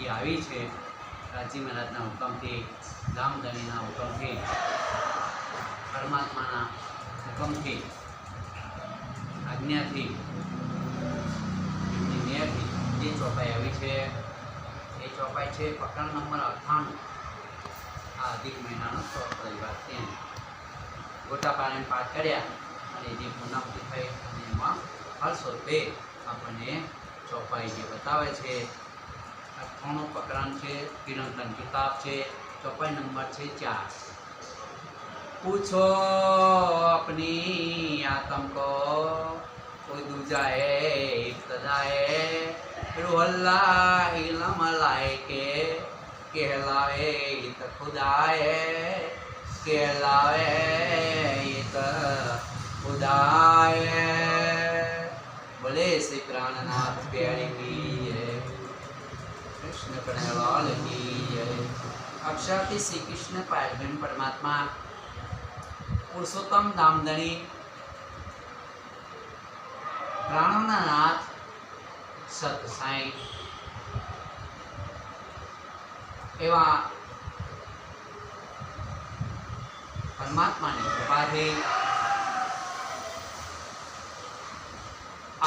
એ આવી છે રાજી મહારાજના હુકમથી, ધામધણીના હુકમથી, પરમાત્માના હુકમથી, આજ્ઞાથી, એમની મેયરથી જે ચોપાઈ આવી છે એ ચોપાઈ છે પ્રકરણ નંબર 98, આ અધિક મહિનાનો 6 પરિવાર તેને ગોટા પાણીને પાઠ કર્યા અને જે પૂર્ણાહુતિ થઈ અને એમાં ફળ સ્વરૂપે આપણને ચોપાઈ જે બતાવે છે 98 પ્રકરણ છે, કિરણતન કિતાબ છે, ચોપાઈ નંબર છે 4। पूछो अपनी आत्म को कोई दूजा है इब्तदा है रूहल्ला इल्म लाए के कहलावे इत खुदा है कहलावे इत खुदा है। बोले श्री प्राणनाथ प्यारी की जय, कृष्ण प्रणयलाल की जय। अक्षरથી શ્રી કૃષ્ણ પારબ્રહ્મ પરમાત્મા પુરુષોત્તમ દામધણી પ્રાણોના નાથ સત સાંઈ એવા પરમાત્માની કૃપાથી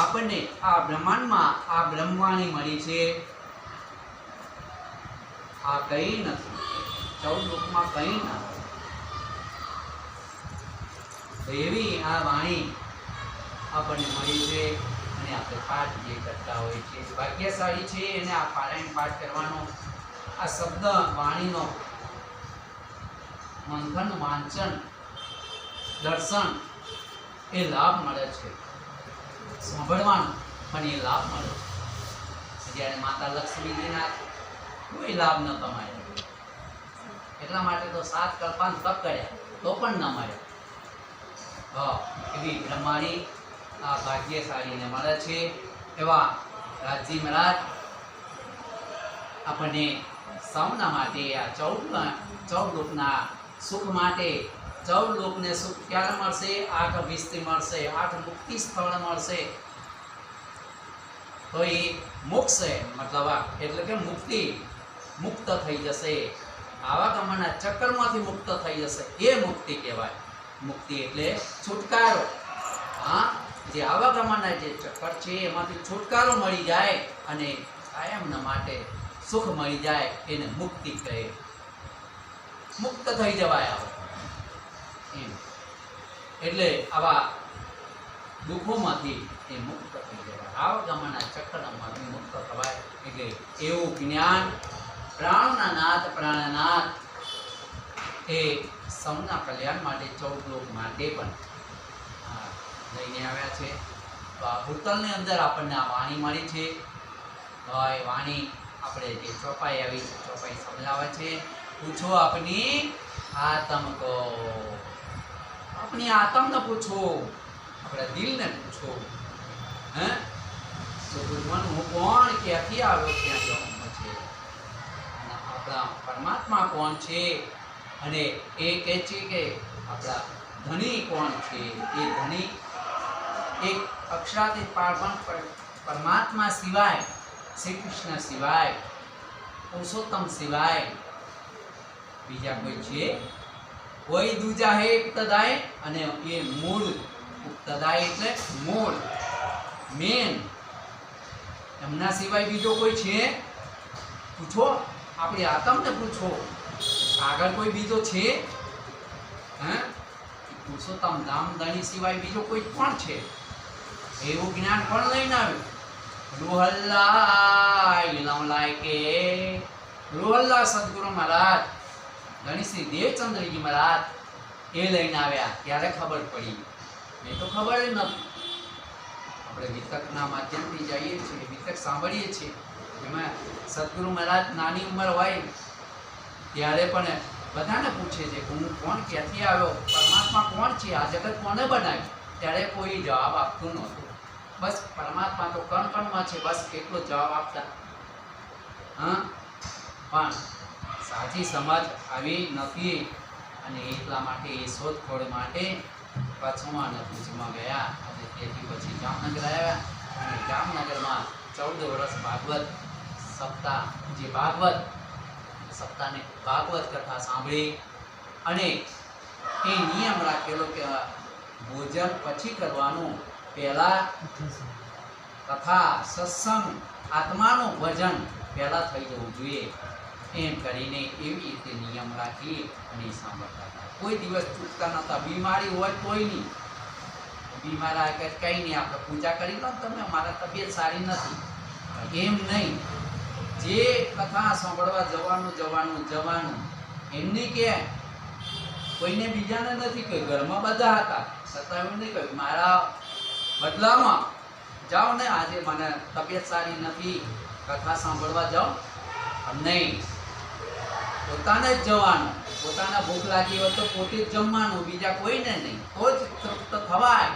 આપણને આ બ્રહ્માંડમાં આ બ્રહ્મવાણી મળી છે। આ કંઈ નથી, 14 લોકમાં કંઈ નથી, એવી આ વાણી આપણને મળી છે અને આપણે પાઠ જે કરતા હોય છે ભાગ્યશાળી છે એને આ પારાયણ પાઠ કરવાનો, આ શબ્દ વાણીનો મંથન વાંચન દર્શન એ લાભ મળે છે, સાંભળવાનો પણ એ લાભ મળે છે। જ્યારે માતા લક્ષ્મીજીના કોઈ લાભ ન કમાયો, એટલા માટે તો 7 કલ્પાંત તપ કર્યા તો પણ ન મળ્યો। એવી બ્રહ્માણી આ ભાગ્યશાળીને મળે છે। એવા રાજજી મહારાજ આપણને સૌના માટે આ 14 લોકના સુખ માટે, 14 લોકને સુખ ક્યારે મળશે? 8 વિસ્તી મળશે, 8 મુક્તિ સ્થળ મળશે, તો એ મોક્ષ મતલબ એટલે કે મુક્તિ, મુક્ત થઈ જશે, આવાગમનના ચક્કરમાંથી મુક્ત થઈ જશે, એ મુક્તિ કહેવાય। મુક્તિ એટલે છુટકારો। હા, જે આવાગમનના જે ચક્કર છે એમાંથી છુટકારો મળી જાય અને કાયમના માટે સુખ મળી જાય એને મુક્તિ કહે, મુક્ત થઈ જવાય આવે એમ। એટલે આવા દુઃખોમાંથી એ મુક્ત થઈ જવાય, આવાગમનના ચક્કરમાંથી મુક્ત થવાય। એટલે એવું જ્ઞાન પ્રાણના નાથ પ્રાણનાથ એ સૌના કલ્યાણ માટે 14 લોક માટે પણ લઈને આવ્યા છે। તો આ ભૂતલની અંદર આપણને આ વાણી મળી છે। તો એ વાણી આપણે જે ચોપાઈ આવી છે, ચોપાઈ સમજાવે છે। પૂછો આપની આત્મ કો, આપની આત્મને પૂછો, આપણા દિલને પૂછો। હે તો મન હું કોણ, ક્યાંથી આવ્યો, ક્યાં જવાનું છે, અને આપણા પરમાત્મા કોણ છે, અને એ કહે છે કે આપણા ધણી કોણ છે। એ ધણી એક અક્ષરાતીત પરમાત્મા સિવાય, શ્રી કૃષ્ણ સિવાય, પુરુષોત્તમ સિવાય બીજા કોઈ છે? કોઈ દૂજા હે ઉક્તદાય, અને એ મૂળ, ઉક્તદાય એટલે મૂળ, મેન, એમના સિવાય બીજો કોઈ છે? પૂછો, આપણી આત્મને પૂછો, આગળ કોઈ બીજો છે? હે, પુરુષોત્તમ ધામધણી સિવાય બીજો કોઈ કોણ છે? એવું જ્ઞાન કોણ લઈને આવ્યું? રૂહલ્લા ઇલ્મ લાય કે, રૂહલ્લા સદગુરુ મહારાજ ધણી શ્રી દેવચંદ્રજી મહારાજ એ લઈને આવ્યા। ત્યારે ખબર પડી, એ તો ખબર જ નથી। આપણે વિતકના માધ્યમથી જઈએ છીએ, વિતક સાંભળીએ છીએ, એમાં સદગુરુ મહારાજ નાની ઉંમર હોય ત્યારે પણ બધાને પૂછે છે કે હું કોણ, ક્યાંથી આવ્યો, પરમાત્મા કોણ છે, આ જગત કોને બનાવ્યું? ત્યારે કોઈ જવાબ આપતું નહોતું। બસ પરમાત્મા તો કણ કણમાં છે, બસ એટલો જવાબ આપતા। હા, પણ સાચી સમજ આવી નથી અને એટલા માટે એ શોધખોળ માટે કચ્છમાં અને ભુજમાં ગયા અને તેથી પછી જામનગર આવ્યા અને જામનગરમાં 14 વર્ષ ભાગવત સપ્તાહ જે ભાગવત સપ્તાહને ભાગવત કથા સાંભળી અને એ નિયમ રાખેલો કે ભોજન પછી કરવાનું, પહેલા કથા સત્સંગ આત્માનું ભજન પહેલા થઈ જવું જોઈએ. એમ કરીને એવી રીતે નિયમ રાખી અને સાંભળતા હતા. કોઈ દિવસ ચૂકતા નહોતા. બીમારી હોય કોઈ નહીં, બીમાર કે કંઈ નહીં, આપણે પૂજા કરી લો તમે, મારા તબિયત સારી નથી, એમ નહીં. જે કથા સાંભળવા જવાનું એમની કે કોઈને બીજાને નથી કહ્યું, ઘરમાં બધા હતા છતાં એવું નહીં કહ્યું મારા બદલામાં જાઓ ને, આજે મને તબિયત સારી નથી, કથા સાંભળવા જાઓ નહીં. પોતાને જ જવાનું, પોતાને ભૂખ લાગી હોય તો પોતે જ જમવાનું, બીજા કોઈને નહીં, તો જ તૃપ્ત થવાય.